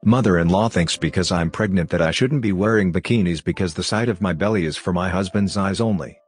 Mother-in-law thinks because I'm pregnant that I shouldn't be wearing bikinis because the sight of my belly is for my husband's eyes only.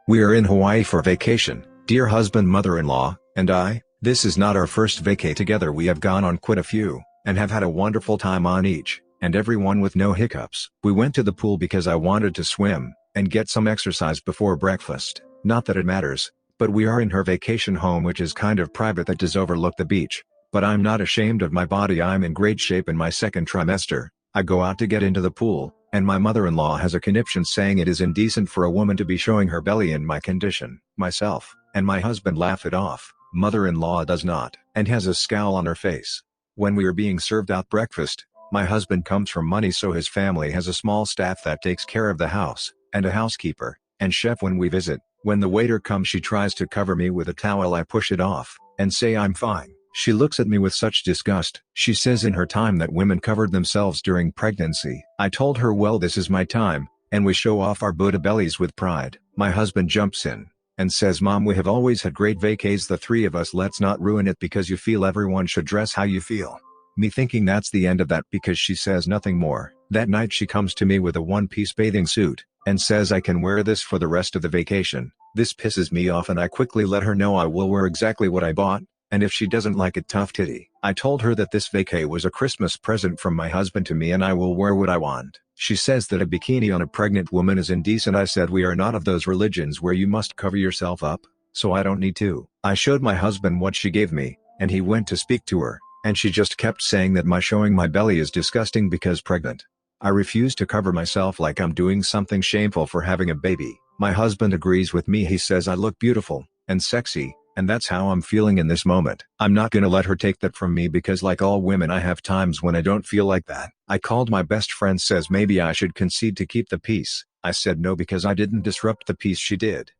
We are in Hawaii for vacation, dear husband, mother-in-law, and I. This is not our first vacay together. We have gone on quite a few, and have had a wonderful time on each, and every one with no hiccups. We went to the pool because I wanted to swim, and get some exercise before breakfast. Not that it matters, but we are in her vacation home, which is kind of private, that does overlook the beach. But I'm not ashamed of my body. I'm in great shape in my second trimester. I go out to get into the pool, and my mother-in-law has a conniption saying it is indecent for a woman to be showing her belly in my condition. Myself and my husband laugh it off. Mother-in-law does not, and has a scowl on her face. When we are being served out breakfast, my husband comes from money, so his family has a small staff that takes care of the house, and a housekeeper, and chef when we visit. When the waiter comes, she tries to cover me with a towel. I push it off, and say I'm fine. She looks at me with such disgust. She says in her time that women covered themselves during pregnancy. I told her, well, this is my time, and we show off our Buddha bellies with pride. My husband jumps in, and says, Mom, we have always had great vacays, the three of us, let's not ruin it because you feel everyone should dress how you feel. Me thinking that's the end of that because she says nothing more. That night she comes to me with a one-piece bathing suit, and says I can wear this for the rest of the vacation. This pisses me off, and I quickly let her know I will wear exactly what I bought, and if she doesn't like it, tough titty. I told her that this vacay was a Christmas present from my husband to me and I will wear what I want. She says that a bikini on a pregnant woman is indecent. I said we are not of those religions where you must cover yourself up, so I don't need to. I showed my husband what she gave me, and he went to speak to her, and she just kept saying that my showing my belly is disgusting because pregnant. I refuse to cover myself like I'm doing something shameful for having a baby. My husband agrees with me. He says I look beautiful and sexy, and that's how I'm feeling in this moment. I'm not gonna let her take that from me because like all women I have times when I don't feel like that. I called my best friend, says maybe I should concede to keep the peace. I said no because I didn't disrupt the peace, she did.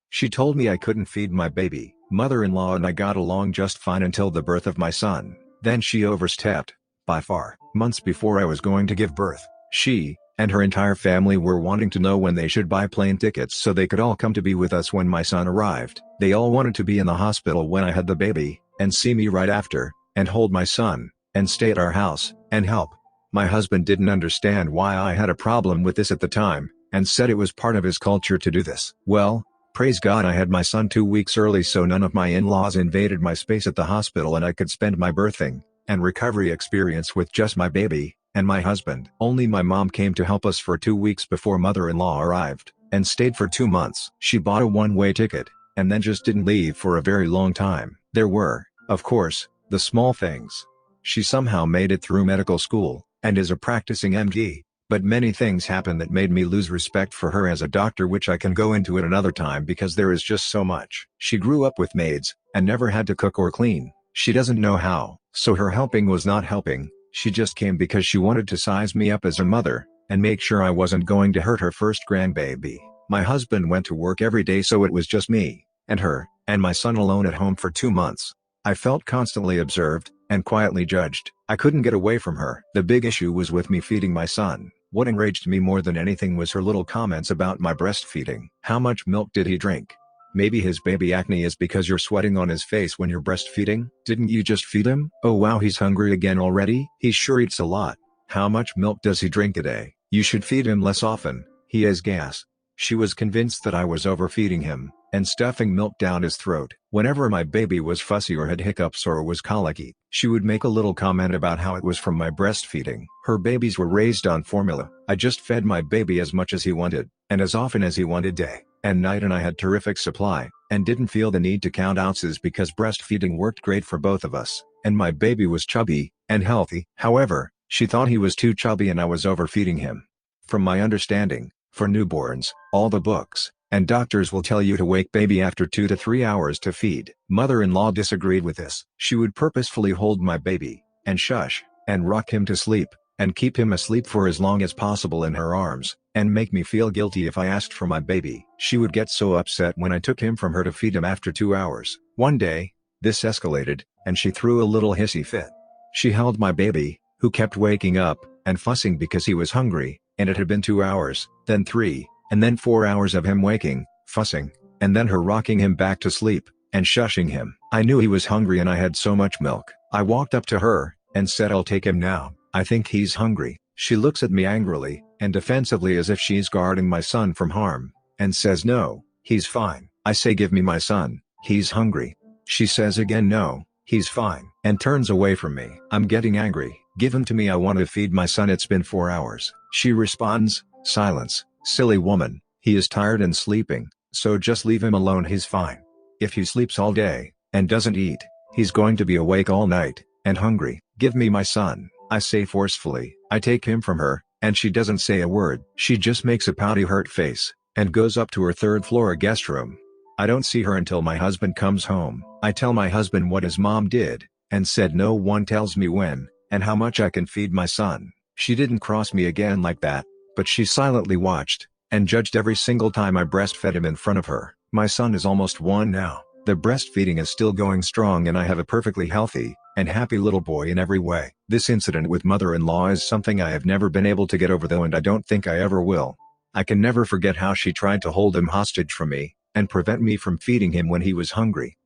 She told me I couldn't feed my baby. Mother-in-law and I got along just fine until the birth of my son. Then she overstepped, by far. Months before I was going to give birth, she and her entire family were wanting to know when they should buy plane tickets so they could all come to be with us when my son arrived. They all wanted to be in the hospital when I had the baby, and see me right after, and hold my son, and stay at our house, and help. My husband didn't understand why I had a problem with this at the time, and said it was part of his culture to do this. Well, praise God I had my son 2 weeks early, so none of my in-laws invaded my space at the hospital, and I could spend my birthing and recovery experience with just my baby and my husband. Only my mom came to help us for 2 weeks before mother-in-law arrived, and stayed for 2 months. She bought a one-way ticket, and then just didn't leave for a very long time. There were, of course, the small things. She somehow made it through medical school, and is a practicing MD, but many things happened that made me lose respect for her as a doctor, which I can go into at another time because there is just so much. She grew up with maids, and never had to cook or clean. She doesn't know how, so her helping was not helping. She just came because she wanted to size me up as a mother, and make sure I wasn't going to hurt her first grandbaby. My husband went to work every day, so it was just me, and her, and my son alone at home for 2 months. I felt constantly observed, and quietly judged. I couldn't get away from her. The big issue was with me feeding my son. What enraged me more than anything was her little comments about my breastfeeding. How much milk did he drink? Maybe his baby acne is because you're sweating on his face when you're breastfeeding? Didn't you just feed him? Oh wow, he's hungry again already? He sure eats a lot. How much milk does he drink a day? You should feed him less often. He has gas. She was convinced that I was overfeeding him, and stuffing milk down his throat. Whenever my baby was fussy or had hiccups or was colicky, she would make a little comment about how it was from my breastfeeding. Her babies were raised on formula. I just fed my baby as much as he wanted, and as often as he wanted day and night, and I had terrific supply, and didn't feel the need to count ounces because breastfeeding worked great for both of us, and my baby was chubby and healthy. However, she thought he was too chubby and I was overfeeding him. From my understanding, for newborns, all the books and doctors will tell you to wake baby after 2 to 3 hours to feed. Mother-in-law disagreed with this. She would purposefully hold my baby, and shush, and rock him to sleep, and keep him asleep for as long as possible in her arms, and make me feel guilty if I asked for my baby. She would get so upset when I took him from her to feed him after 2 hours. One day, this escalated, and she threw a little hissy fit. She held my baby, who kept waking up and fussing because he was hungry, and it had been 2 hours, then 3, and then 4 hours of him waking, fussing, and then her rocking him back to sleep, and shushing him. I knew he was hungry and I had so much milk. I walked up to her, and said I'll take him now, I think he's hungry. She looks at me angrily, and defensively as if she's guarding my son from harm, and says no, he's fine. I say give me my son, he's hungry. She says again no, he's fine, and turns away from me. I'm getting angry. Give him to me, I want to feed my son, it's been 4 hours. She responds, silence, silly woman, he is tired and sleeping, so just leave him alone, he's fine. If he sleeps all day, and doesn't eat, he's going to be awake all night, and hungry. Give me my son, I say forcefully. I take him from her, and she doesn't say a word. She just makes a pouty hurt face, and goes up to her third-floor guest room. I don't see her until my husband comes home. I tell my husband what his mom did, and said no one tells me when, and how much I can feed my son. She didn't cross me again like that, but she silently watched, and judged every single time I breastfed him in front of her. My son is almost 1 now. The breastfeeding is still going strong and I have a perfectly healthy, and happy little boy in every way. This incident with mother-in-law is something I have never been able to get over though, and I don't think I ever will. I can never forget how she tried to hold him hostage from me, and prevent me from feeding him when he was hungry.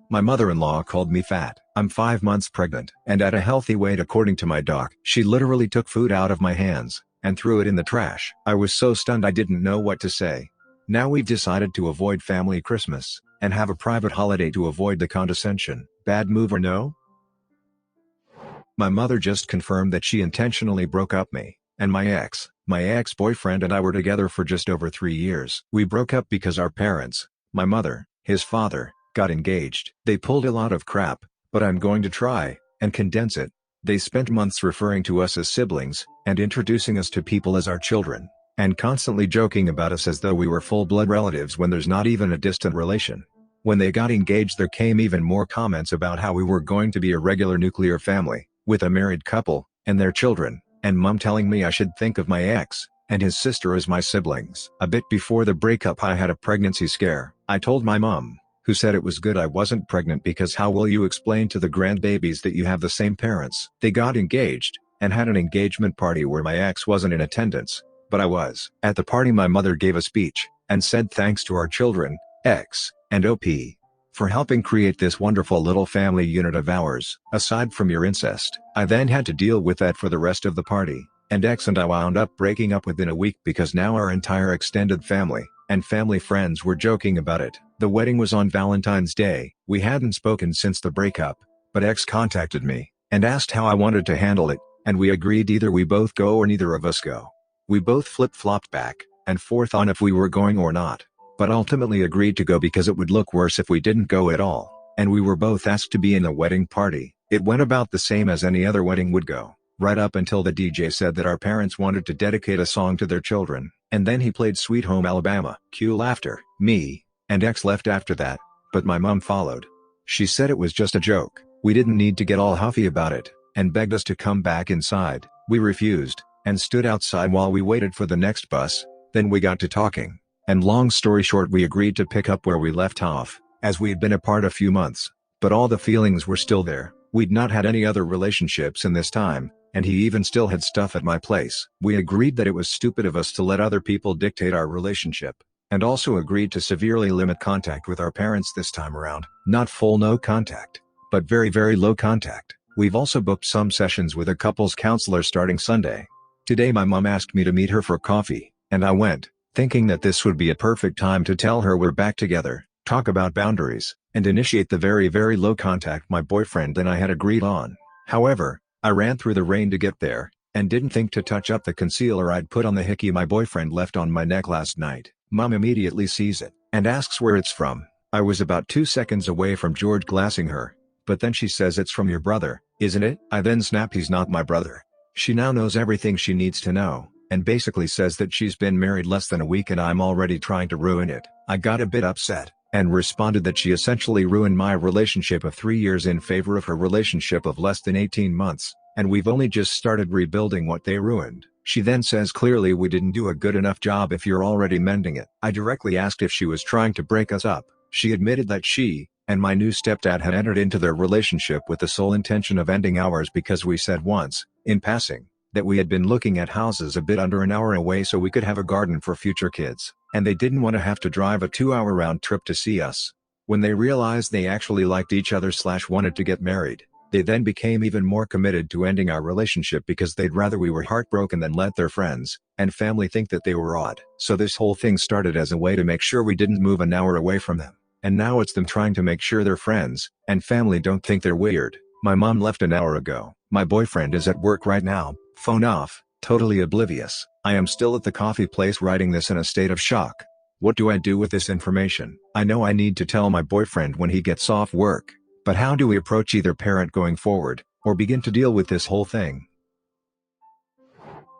My mother-in-law called me fat. I'm 5 months pregnant and at a healthy weight according to my doc. She literally took food out of my hands, and threw it in the trash. I was so stunned I didn't know what to say. Now we've decided to avoid family Christmas, and have a private holiday to avoid the condescension. Bad move or no? My mother just confirmed that she intentionally broke up me, and my ex-boyfriend and I were together for just over 3 years. We broke up because our parents, my mother, his father, got engaged. They pulled a lot of crap, but I'm going to try and condense it. They spent months referring to us as siblings, and introducing us to people as our children, and constantly joking about us as though we were full-blood relatives when there's not even a distant relation. When they got engaged there came even more comments about how we were going to be a regular nuclear family, with a married couple, and their children, and mom telling me I should think of my ex, and his sister as my siblings. A bit before the breakup I had a pregnancy scare. I told my mom, who said it was good I wasn't pregnant because how will you explain to the grandbabies that you have the same parents? They got engaged, and had an engagement party where my ex wasn't in attendance, but I was. At the party my mother gave a speech, and said thanks to our children, X, and OP, for helping create this wonderful little family unit of ours. Aside from your incest, I then had to deal with that for the rest of the party, and X and I wound up breaking up within a week because now our entire extended family, and family friends were joking about it. The wedding was on Valentine's Day. We hadn't spoken since the breakup, but X contacted me, and asked how I wanted to handle it, and we agreed either we both go or neither of us go. We both flip-flopped back and forth on if we were going or not, but ultimately agreed to go because it would look worse if we didn't go at all, and we were both asked to be in the wedding party. It went about the same as any other wedding would go, right up until the DJ said that our parents wanted to dedicate a song to their children, and then he played Sweet Home Alabama. Cue laughter. Me and X left after that, but my mom followed. She said it was just a joke. We didn't need to get all huffy about it, and begged us to come back inside. We refused, and stood outside while we waited for the next bus. Then we got to talking, and long story short we agreed to pick up where we left off, as we'd been apart a few months, but all the feelings were still there. We'd not had any other relationships in this time, and he even still had stuff at my place. We agreed that it was stupid of us to let other people dictate our relationship, and also agreed to severely limit contact with our parents this time around. Not full no contact, but very low contact. We've also booked some sessions with a couples counselor starting Sunday. Today my mom asked me to meet her for coffee, and I went, thinking that this would be a perfect time to tell her we're back together, talk about boundaries, and initiate the very low contact my boyfriend and I had agreed on. However, I ran through the rain to get there, and didn't think to touch up the concealer I'd put on the hickey my boyfriend left on my neck last night. Mom immediately sees it, and asks where it's from. I was about 2 seconds away from George glassing her, but then she says it's from your brother, isn't it? I then snap he's not my brother. She now knows everything she needs to know, and basically says that she's been married less than a week and I'm already trying to ruin it. I got a bit upset, and responded that she essentially ruined my relationship of 3 years in favor of her relationship of less than 18 months, and we've only just started rebuilding what they ruined. She then says clearly we didn't do a good enough job if you're already mending it. I directly asked if she was trying to break us up. She admitted that she and my new stepdad had entered into their relationship with the sole intention of ending ours because we said once, in passing, that we had been looking at houses a bit under an hour away so we could have a garden for future kids. and they didn't want to have to drive a 2-hour round trip to see us. When they realized they actually liked each other / wanted to get married, they then became even more committed to ending our relationship because they'd rather we were heartbroken than let their friends and family think that they were odd. So this whole thing started as a way to make sure we didn't move an hour away from them, and now it's them trying to make sure their friends and family don't think they're weird. My mom left an hour ago. My boyfriend is at work right now, phone off, totally oblivious. I am still at the coffee place writing this in a state of shock. What do I do with this information? I know I need to tell my boyfriend when he gets off work, but how do we approach either parent going forward, or begin to deal with this whole thing?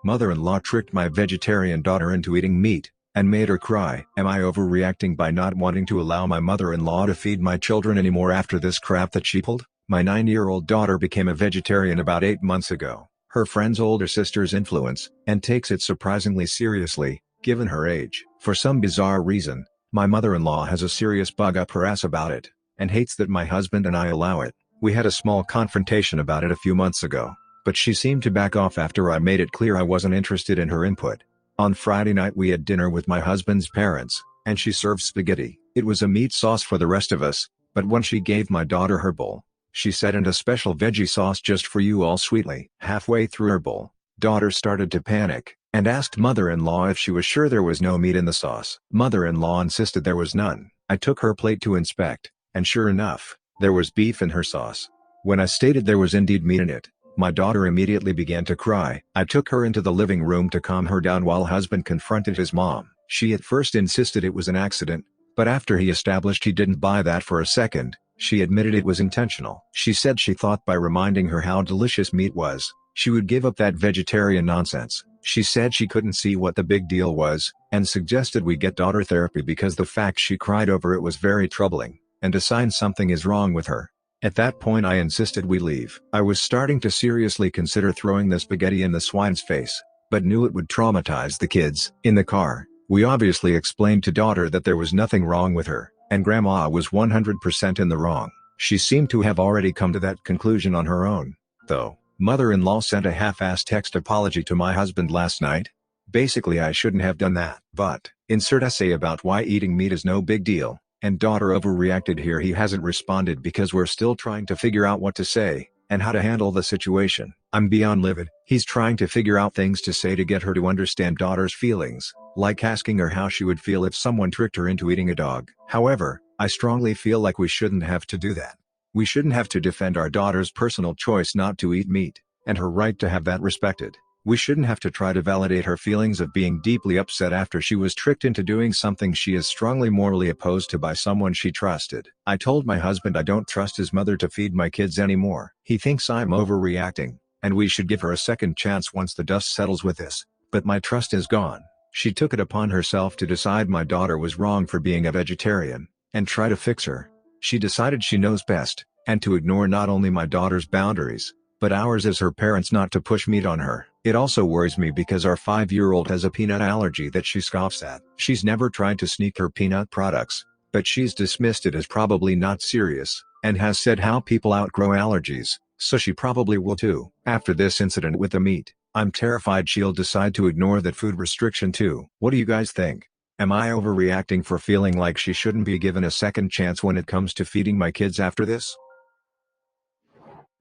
Mother-in-law tricked my vegetarian daughter into eating meat, and made her cry. Am I overreacting by not wanting to allow my mother-in-law to feed my children anymore after this crap that she pulled? My 9-year-old daughter became a vegetarian about 8 months ago. Her friend's older sister's influence, and takes it surprisingly seriously, given her age. For some bizarre reason, my mother-in-law has a serious bug up her ass about it, and hates that my husband and I allow it. We had a small confrontation about it a few months ago, but she seemed to back off after I made it clear I wasn't interested in her input. On Friday night we had dinner with my husband's parents, and she served spaghetti. It was a meat sauce for the rest of us, but when she gave my daughter her bowl, she said, "And a special veggie sauce just for you all," sweetly. Halfway through her bowl, daughter started to panic, and asked mother-in-law if she was sure there was no meat in the sauce. Mother-in-law insisted there was none. I took her plate to inspect, and sure enough, there was beef in her sauce. When I stated there was indeed meat in it, my daughter immediately began to cry. I took her into the living room to calm her down while husband confronted his mom. She at first insisted it was an accident, but after he established he didn't buy that for a second, she admitted it was intentional. She said she thought by reminding her how delicious meat was, she would give up that vegetarian nonsense. She said she couldn't see what the big deal was, and suggested we get daughter therapy because the fact she cried over it was very troubling, and a sign something is wrong with her. At that point I insisted we leave. I was starting to seriously consider throwing the spaghetti in the swine's face, but knew it would traumatize the kids. In the car, we obviously explained to daughter that there was nothing wrong with her, and grandma was 100% in the wrong. She seemed to have already come to that conclusion on her own, though. Mother-in-law sent a half-assed text apology to my husband last night. Basically I shouldn't have done that. But, insert essay about why eating meat is no big deal, and daughter overreacted here. He hasn't responded because we're still trying to figure out what to say, and how to handle the situation. I'm beyond livid. He's trying to figure out things to say to get her to understand daughter's feelings, like asking her how she would feel if someone tricked her into eating a dog. However, I strongly feel like we shouldn't have to do that. We shouldn't have to defend our daughter's personal choice not to eat meat, and her right to have that respected. We shouldn't have to try to validate her feelings of being deeply upset after she was tricked into doing something she is strongly morally opposed to by someone she trusted. I told my husband I don't trust his mother to feed my kids anymore. He thinks I'm overreacting, and we should give her a second chance once the dust settles with this, but my trust is gone. She took it upon herself to decide my daughter was wrong for being a vegetarian, and try to fix her. She decided she knows best, and to ignore not only my daughter's boundaries, but ours as her parents not to push meat on her. It also worries me because our 5-year-old has a peanut allergy that she scoffs at. She's never tried to sneak her peanut products, but she's dismissed it as probably not serious, and has said how people outgrow allergies, so she probably will too. After this incident with the meat, I'm terrified she'll decide to ignore that food restriction too. What do you guys think? Am I overreacting for feeling like she shouldn't be given a second chance when it comes to feeding my kids after this?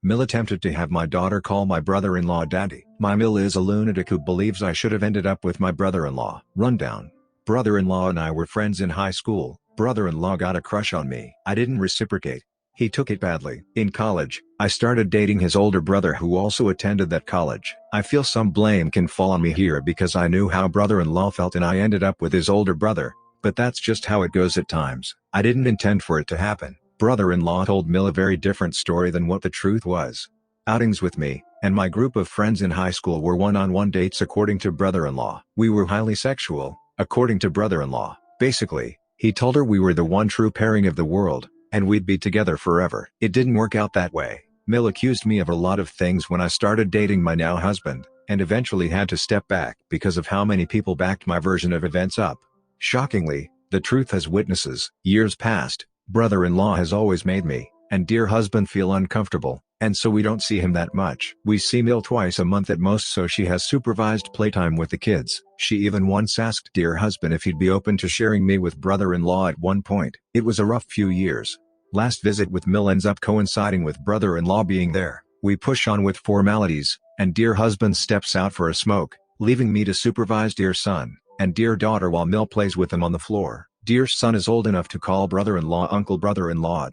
Mill attempted to have my daughter call my brother-in-law daddy. My Mill is a lunatic who believes I should have ended up with my brother-in-law. Rundown. Brother-in-law and I were friends in high school. Brother-in-law got a crush on me. I didn't reciprocate. He took it badly. In college, I started dating his older brother who also attended that college. I feel some blame can fall on me here because I knew how brother-in-law felt and I ended up with his older brother, but that's just how it goes at times. I didn't intend for it to happen. Brother-in-law told Mill a very different story than what the truth was. Outings with me and my group of friends in high school were one-on-one dates according to brother-in-law. We were highly sexual, according to brother-in-law. Basically, he told her we were the one true pairing of the world, and we'd be together forever. It didn't work out that way. Mill accused me of a lot of things when I started dating my now husband, and eventually had to step back because of how many people backed my version of events up. Shockingly, the truth has witnesses. Years passed. Brother-in-law has always made me, and dear husband, feel uncomfortable, and so we don't see him that much. We see Mill twice a month at most, so she has supervised playtime with the kids. She even once asked dear husband if he'd be open to sharing me with brother-in-law at one point. It was a rough few years. Last visit with Mill ends up coinciding with brother-in-law being there. We push on with formalities, and dear husband steps out for a smoke, leaving me to supervise dear son and dear daughter while Mill plays with them on the floor. Dear son is old enough to call brother-in-law uncle brother-in-law.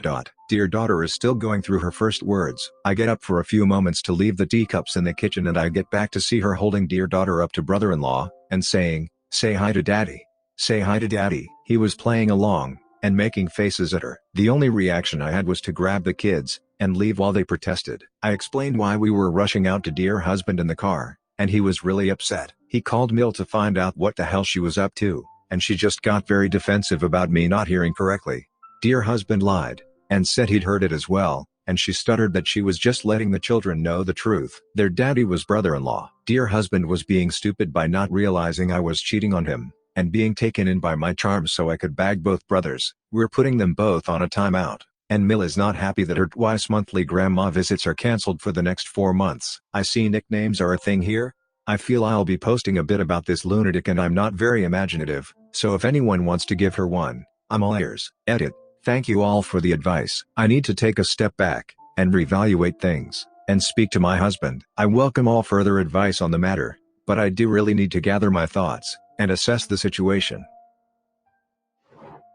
Dear daughter is still going through her first words. I get up for a few moments to leave the teacups in the kitchen, and I get back to see her holding dear daughter up to brother-in-law, and saying, "Say hi to daddy. Say hi to daddy." He was playing along, and making faces at her. The only reaction I had was to grab the kids, and leave while they protested. I explained why we were rushing out to dear husband in the car, and he was really upset. He called Mill to find out what the hell she was up to, and she just got very defensive about me not hearing correctly. Dear husband lied, and said he'd heard it as well, and she stuttered that she was just letting the children know the truth. Their daddy was brother-in-law. Dear husband was being stupid by not realizing I was cheating on him, and being taken in by my charms so I could bag both brothers. We're putting them both on a timeout, and Mill is not happy that her twice-monthly grandma visits are cancelled for the next 4 months. I see nicknames are a thing here. I feel I'll be posting a bit about this lunatic, and I'm not very imaginative, so if anyone wants to give her one, I'm all ears. Edit. Thank you all for the advice. I need to take a step back, and reevaluate things, and speak to my husband. I welcome all further advice on the matter, but I do really need to gather my thoughts, and assess the situation.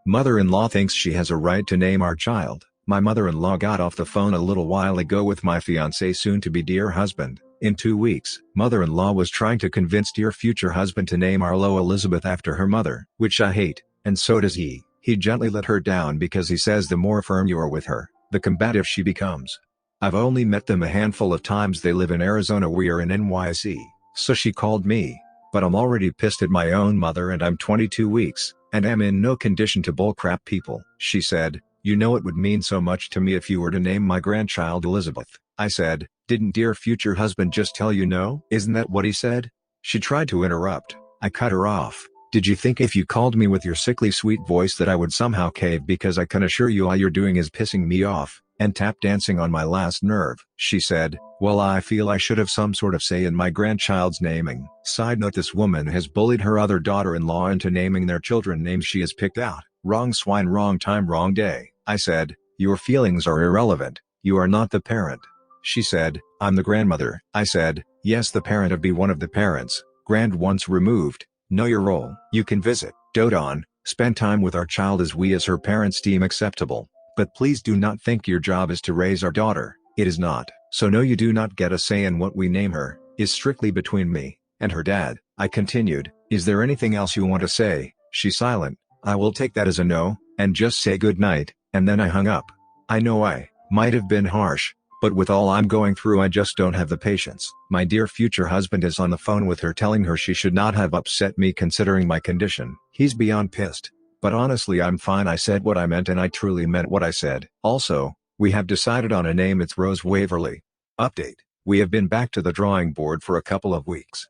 Mother-in-law thinks she has a right to name our child. My mother-in-law got off the phone a little while ago with my fiancé soon-to-be dear husband. In 2 weeks, mother-in-law was trying to convince dear future husband to name our Lo Elizabeth after her mother, which I hate, and so does he. He gently let her down because he says the more firm you are with her, the combative she becomes. I've only met them a handful of times. They live in Arizona, we are in NYC, so she called me, but I'm already pissed at my own mother, and I'm 22 weeks, and am in no condition to bullcrap people. She said, "You know it would mean so much to me if you were to name my grandchild Elizabeth." I said, "Didn't dear future husband just tell you no?" "Isn't that what he said?" She tried to interrupt. I cut her off. "Did you think if you called me with your sickly sweet voice that I would somehow cave? Because I can assure you all you're doing is pissing me off, and tap dancing on my last nerve." She said, "Well, I feel I should have some sort of say in my grandchild's naming." Side note: this woman has bullied her other daughter-in-law into naming their children names she has picked out. Wrong swine, wrong time, wrong day. I said, "Your feelings are irrelevant, you are not the parent." She said, "I'm the grandmother." I said, "Yes, the parent of be one of the parents, grand once removed. Know your role. You can visit, dote on, spend time with our child as we as her parents deem acceptable. But please do not think your job is to raise our daughter. It is not. So no, you do not get a say in what we name her, is strictly between me and her dad." I continued, "Is there anything else you want to say?" She's silent. I will take that as a no, and just say good night, and then I hung up. I know I might have been harsh, but with all I'm going through I just don't have the patience. My dear future husband is on the phone with her telling her she should not have upset me considering my condition. He's beyond pissed. But honestly, I'm fine. I said what I meant, and I truly meant what I said. Also, we have decided on a name. It's Rose Waverly. Update: we have been back to the drawing board for a couple of weeks.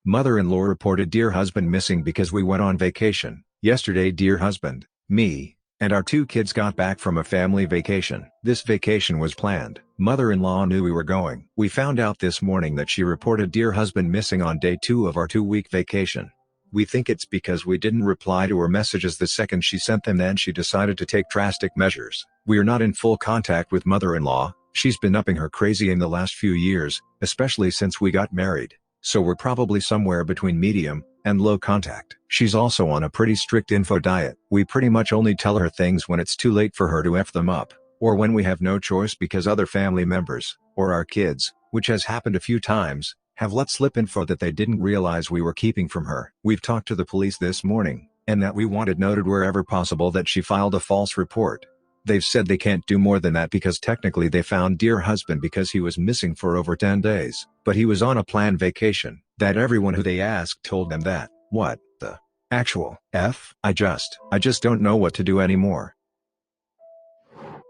Mother-in-law reported dear husband missing because we went on vacation. Yesterday dear husband, me, and our 2 kids got back from a family vacation. This vacation was planned. Mother-in-law knew we were going. We found out this morning that she reported dear husband missing on day 2 of our 2-week vacation. We think it's because we didn't reply to her messages the second she sent them, then she decided to take drastic measures. We are not in full contact with mother-in-law. She's been upping her crazy in the last few years, especially since we got married. So we're probably somewhere between medium and low contact. She's also on a pretty strict info diet. We pretty much only tell her things when it's too late for her to F them up, or when we have no choice because other family members, or our kids, which has happened a few times, have let slip info that they didn't realize we were keeping from her. We've talked to the police this morning, and that we want it noted wherever possible that she filed a false report. They've said they can't do more than that because technically they found dear husband because he was missing for over 10 days, but he was on a planned vacation. That everyone who they asked told them that. What the actual F? I just don't know what to do anymore.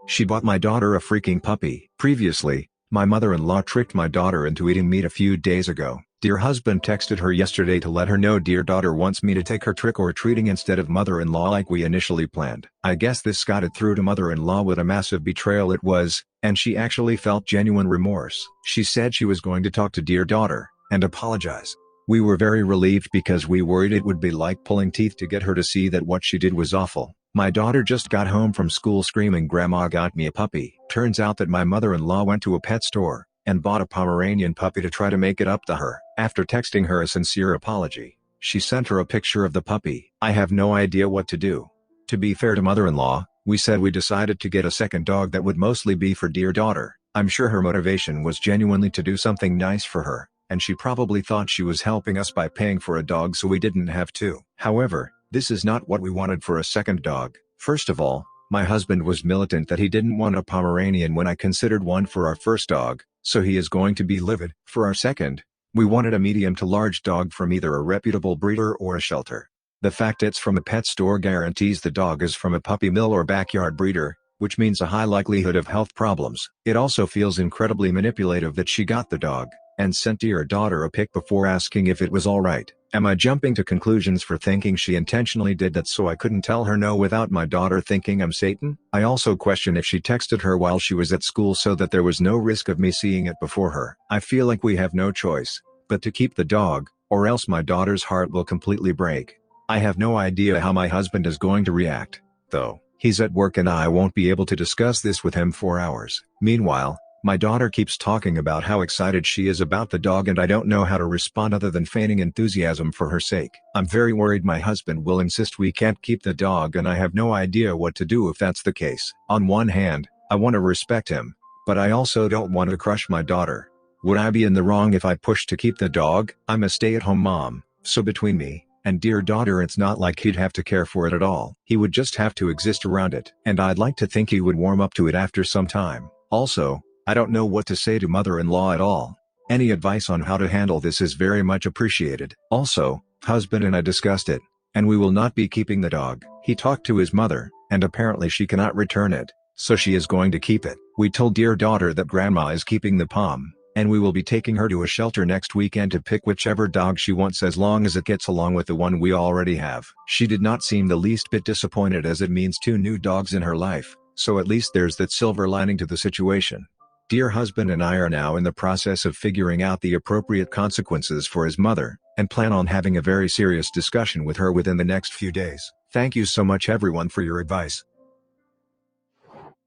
She bought my daughter a freaking puppy. Previously, my mother-in-law tricked my daughter into eating meat a few days ago. Dear husband texted her yesterday to let her know dear daughter wants me to take her trick-or-treating instead of mother-in-law like we initially planned. I guess this got it through to mother-in-law what a massive betrayal it was, and she actually felt genuine remorse. She said she was going to talk to dear daughter, and apologize. We were very relieved because we worried it would be like pulling teeth to get her to see that what she did was awful. My daughter just got home from school screaming grandma got me a puppy. Turns out that my mother-in-law went to a pet store and bought a Pomeranian puppy to try to make it up to her. After texting her a sincere apology, she sent her a picture of the puppy. I have no idea what to do. To be fair to mother-in-law, we said we decided to get a second dog that would mostly be for dear daughter. I'm sure her motivation was genuinely to do something nice for her, and she probably thought she was helping us by paying for a dog so we didn't have to. However, this is not what we wanted for a second dog. First of all, my husband was militant that he didn't want a Pomeranian when I considered one for our first dog, so he is going to be livid. For our second, we wanted a medium to large dog from either a reputable breeder or a shelter. The fact it's from a pet store guarantees the dog is from a puppy mill or backyard breeder, which means a high likelihood of health problems. It also feels incredibly manipulative that she got the dog and sent dear daughter a pic before asking if it was alright. Am I jumping to conclusions for thinking she intentionally did that so I couldn't tell her no without my daughter thinking I'm Satan? I also question if she texted her while she was at school so that there was no risk of me seeing it before her. I feel like we have no choice but to keep the dog, or else my daughter's heart will completely break. I have no idea how my husband is going to react, though. He's at work and I won't be able to discuss this with him for hours. Meanwhile, my daughter keeps talking about how excited she is about the dog and I don't know how to respond other than feigning enthusiasm for her sake. I'm very worried my husband will insist we can't keep the dog and I have no idea what to do if that's the case. On one hand, I want to respect him, but I also don't want to crush my daughter. Would I be in the wrong if I pushed to keep the dog? I'm a stay-at-home mom, so between me and dear daughter it's not like he'd have to care for it at all. He would just have to exist around it. And I'd like to think he would warm up to it after some time. Also, I don't know what to say to mother-in-law at all. Any advice on how to handle this is very much appreciated. Also, husband and I discussed it, and we will not be keeping the dog. He talked to his mother, and apparently she cannot return it, so she is going to keep it. We told dear daughter that grandma is keeping the Pom, and we will be taking her to a shelter next weekend to pick whichever dog she wants as long as it gets along with the one we already have. She did not seem the least bit disappointed as it means 2 new dogs in her life, so at least there's that silver lining to the situation. Dear husband and I are now in the process of figuring out the appropriate consequences for his mother, and plan on having a very serious discussion with her within the next few days. Thank you so much everyone for your advice.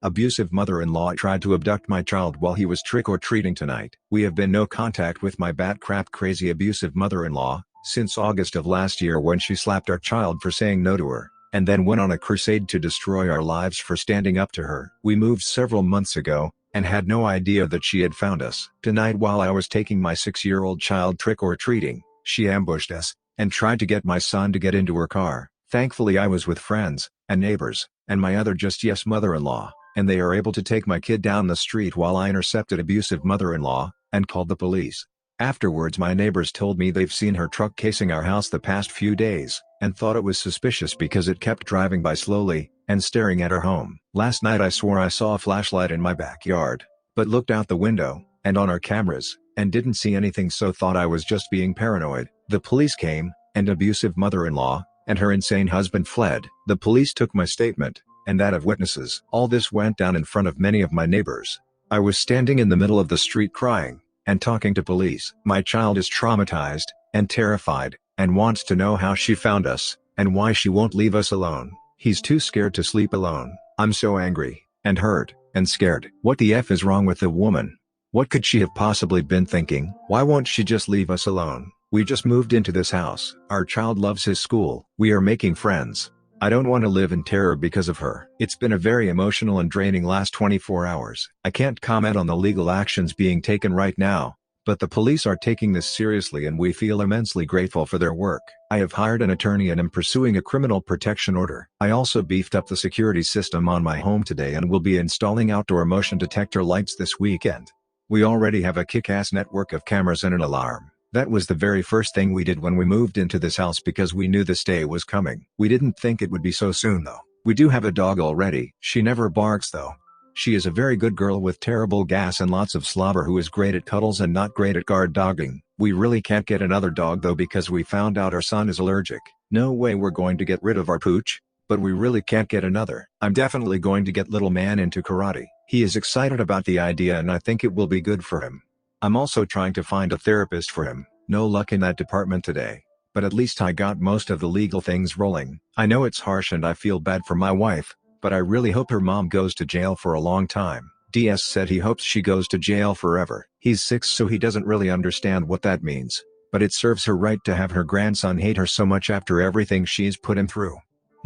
Abusive mother-in-law tried to abduct my child while he was trick-or-treating tonight. We have been no contact with my bat-crap crazy abusive mother-in-law since August of last year when she slapped our child for saying no to her, and then went on a crusade to destroy our lives for standing up to her. We moved several months ago, and had no idea that she had found us. Tonight while I was taking my 6-year-old child trick-or-treating, she ambushed us, and tried to get my son to get into her car. Thankfully I was with friends, and neighbors, and my other just yes mother-in-law, and they are able to take my kid down the street while I intercepted abusive mother-in-law, and called the police. Afterwards my neighbors told me they've seen her truck casing our house the past few days, and thought it was suspicious because it kept driving by slowly, and staring at her home. Last night I swore I saw a flashlight in my backyard, but looked out the window, and on our cameras, and didn't see anything so thought I was just being paranoid. The police came, and abusive mother-in-law, and her insane husband fled. The police took my statement, and that of witnesses. All this went down in front of many of my neighbors. I was standing in the middle of the street crying, and talking to police. My child is traumatized, and terrified, and wants to know how she found us, and why she won't leave us alone. He's too scared to sleep alone. I'm so angry, and hurt, and scared. What the F is wrong with the woman? What could she have possibly been thinking? Why won't she just leave us alone? We just moved into this house. Our child loves his school. We are making friends. I don't want to live in terror because of her. It's been a very emotional and draining last 24 hours. I can't comment on the legal actions being taken right now, but the police are taking this seriously and we feel immensely grateful for their work. I have hired an attorney and am pursuing a criminal protection order. I also beefed up the security system on my home today and will be installing outdoor motion detector lights this weekend. We already have a kick-ass network of cameras and an alarm. That was the very first thing we did when we moved into this house because we knew this day was coming. We didn't think it would be so soon though. We do have a dog already. She never barks though. She is a very good girl with terrible gas and lots of slobber who is great at cuddles and not great at guard dogging. We really can't get another dog though because we found out our son is allergic. No way we're going to get rid of our pooch, but we really can't get another. I'm definitely going to get little man into karate. He is excited about the idea and I think it will be good for him. I'm also trying to find a therapist for him. No luck in that department today. But at least I got most of the legal things rolling. I know it's harsh and I feel bad for my wife, but I really hope her mom goes to jail for a long time. DS said he hopes she goes to jail forever. He's 6 so he doesn't really understand what that means, but it serves her right to have her grandson hate her so much after everything she's put him through.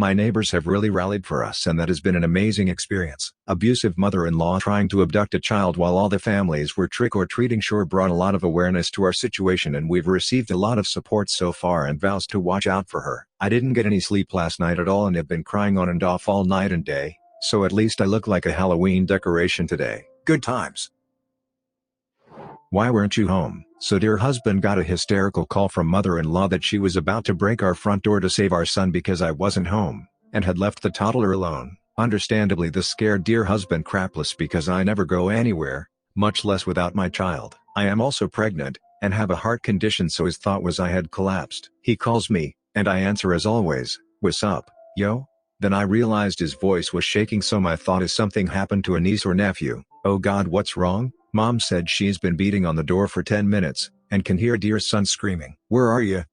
My neighbors have really rallied for us and that has been an amazing experience. Abusive mother-in-law trying to abduct a child while all the families were trick-or-treating sure brought a lot of awareness to our situation and we've received a lot of support so far and vows to watch out for her. I didn't get any sleep last night at all and have been crying on and off all night and day, so at least I look like a Halloween decoration today. Good times. Why weren't you home? So dear husband got a hysterical call from mother-in-law that she was about to break our front door to save our son because I wasn't home, and had left the toddler alone. Understandably this scared dear husband crapless because I never go anywhere, much less without my child. I am also pregnant, and have a heart condition so his thought was I had collapsed. He calls me, and I answer as always, "What's up, yo?" Then I realized his voice was shaking so my thought is something happened to a niece or nephew. Oh God, what's wrong? Mom said she's been beating on the door for 10 minutes, and can hear dear son screaming. Where are you?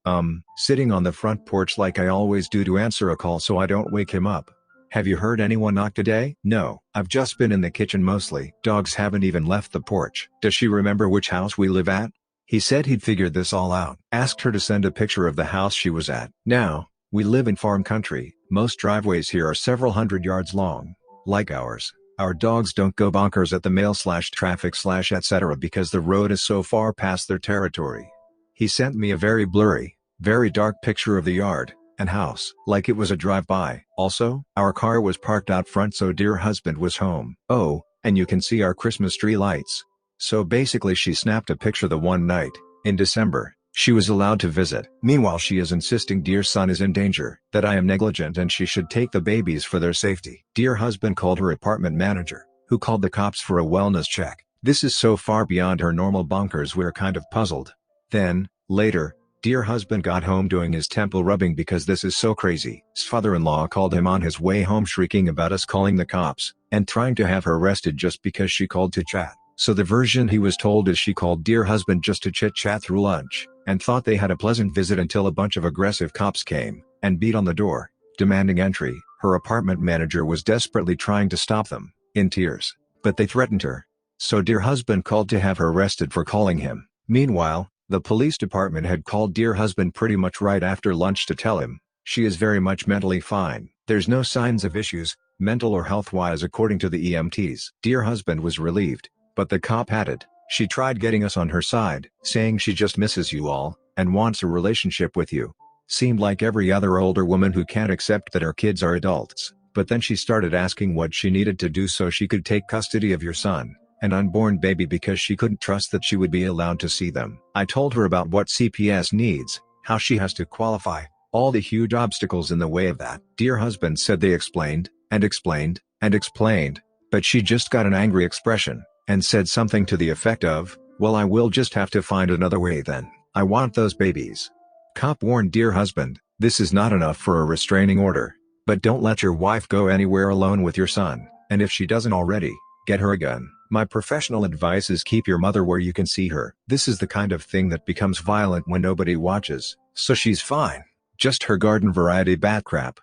Sitting on the front porch like I always do to answer a call so I don't wake him up. Have you heard anyone knock today? No, I've just been in the kitchen mostly. Dogs haven't even left the porch. Does she remember which house we live at? He said he'd figured this all out. Asked her to send a picture of the house she was at. Now, we live in farm country. Most driveways here are several hundred yards long. Like ours. Our dogs don't go bonkers at the mail/traffic/etc. because the road is so far past their territory. He sent me a very blurry, very dark picture of the yard and house, like it was a drive-by. Also, our car was parked out front so dear husband was home. Oh, and you can see our Christmas tree lights. So basically she snapped a picture the one night, in December, she was allowed to visit. Meanwhile she is insisting dear son is in danger, that I am negligent and she should take the babies for their safety. Dear husband called her apartment manager, who called the cops for a wellness check. This is so far beyond her normal bonkers we're kind of puzzled. Then, later, dear husband got home doing his temple rubbing because this is so crazy. His father-in-law called him on his way home shrieking about us calling the cops, and trying to have her arrested just because she called to chat. So the version he was told is she called dear husband just to chit-chat through lunch, and thought they had a pleasant visit until a bunch of aggressive cops came, and beat on the door, demanding entry. Her apartment manager was desperately trying to stop them, in tears, but they threatened her. So dear husband called to have her arrested for calling him. Meanwhile, the police department had called dear husband pretty much right after lunch to tell him, she is very much mentally fine. There's no signs of issues, mental or health-wise according to the EMTs. Dear husband was relieved. But the cop added, she tried getting us on her side, saying she just misses you all, and wants a relationship with you. Seemed like every other older woman who can't accept that her kids are adults. But then she started asking what she needed to do so she could take custody of your son, an unborn baby because she couldn't trust that she would be allowed to see them. I told her about what CPS needs, how she has to qualify, all the huge obstacles in the way of that. Dear husband said they explained, and explained, and explained, but she just got an angry expression, and said something to the effect of, well I will just have to find another way then. I want those babies. Cop warned dear husband, this is not enough for a restraining order, but don't let your wife go anywhere alone with your son, and if she doesn't already, get her a gun. My professional advice is keep your mother where you can see her. This is the kind of thing that becomes violent when nobody watches, so she's fine. Just her garden variety bat crap.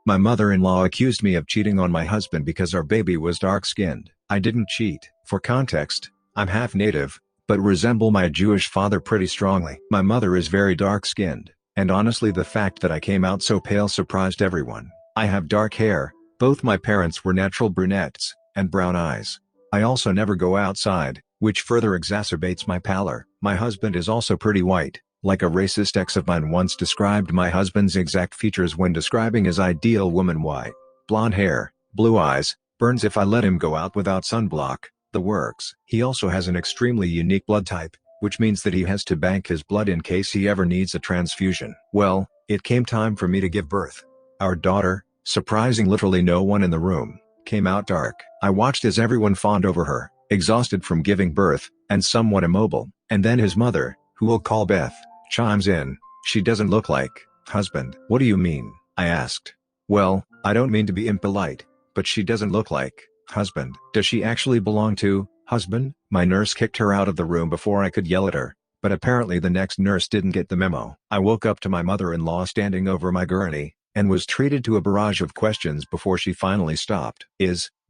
My mother-in-law accused me of cheating on my husband because our baby was dark-skinned. I didn't cheat. For context, I'm half native, but resemble my Jewish father pretty strongly. My mother is very dark-skinned, and honestly the fact that I came out so pale surprised everyone. I have dark hair, both my parents were natural brunettes, and brown eyes. I also never go outside, which further exacerbates my pallor. My husband is also pretty white. Like a racist ex of mine once described my husband's exact features when describing his ideal woman: white, blonde hair, blue eyes, burns if I let him go out without sunblock, the works. He also has an extremely unique blood type, which means that he has to bank his blood in case he ever needs a transfusion. Well, it came time for me to give birth. Our daughter, surprising literally no one in the room, came out dark. I watched as everyone fawned over her, exhausted from giving birth, and somewhat immobile. And then his mother, who we'll call Beth, chimes in. She doesn't look like husband. What do you mean? I asked. Well, I don't mean to be impolite, but she doesn't look like husband. Does she actually belong to husband? My nurse kicked her out of the room before I could yell at her, but apparently the next nurse didn't get the memo. I woke up to my mother-in-law standing over my gurney, and was treated to a barrage of questions before she finally stopped.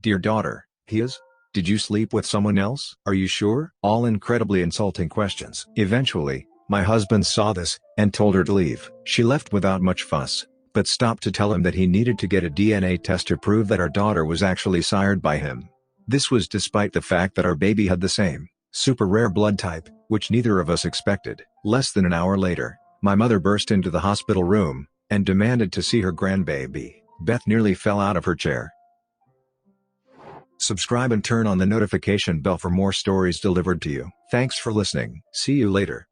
Dear daughter, his? Did you sleep with someone else? Are you sure? All incredibly insulting questions. Eventually, my husband saw this, and told her to leave. She left without much fuss, but stopped to tell him that he needed to get a DNA test to prove that our daughter was actually sired by him. This was despite the fact that our baby had the same, super rare blood type, which neither of us expected. Less than an hour later, my mother burst into the hospital room, and demanded to see her grandbaby. Beth nearly fell out of her chair. Subscribe and turn on the notification bell for more stories delivered to you. Thanks for listening. See you later.